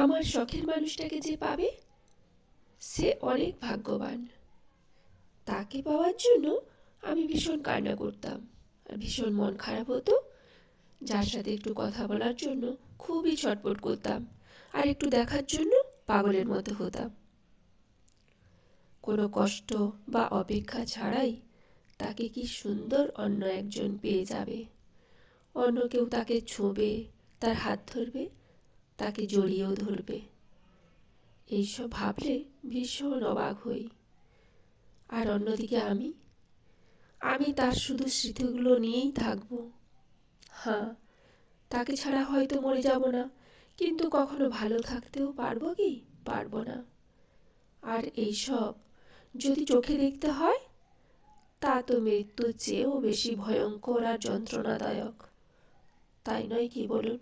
আমার শখের মানুষটাকে যে পাবে সে অনেক ভাগ্যবান। তাকে পাওয়ার জন্য আমি ভীষণ কান্না করতাম আর ভীষণ মন খারাপ হতো। যার সাথে একটু কথা বলার জন্য খুবই ছটফট করতাম আর একটু দেখার জন্য পাগলের মতো হতাম। কোনো কষ্ট বা অপেক্ষা ছাড়াই তাকে কি সুন্দর অন্য একজন পেয়ে যাবে। অন্য কেউ তাকে ছোঁবে, তার হাত ধরবে, তাকে জড়িয়েও ধরবে। এইসব ভাবলে ভীষণ অবাক হই। আর অন্যদিকে আমি তার শুধু স্মৃতিগুলো নিয়েই থাকবো। হ্যাঁ, তাকে ছাড়া হয়তো মরে যাব না, কিন্তু কখনো ভালো থাকতেও পারবো কি? পারবো না। আর এইসব যদি চোখে দেখতে হয়, তা তো মৃত্যুর চেয়েও বেশি ভয়ঙ্কর আর যন্ত্রণাদায়ক, তাই নয় কি বলুন?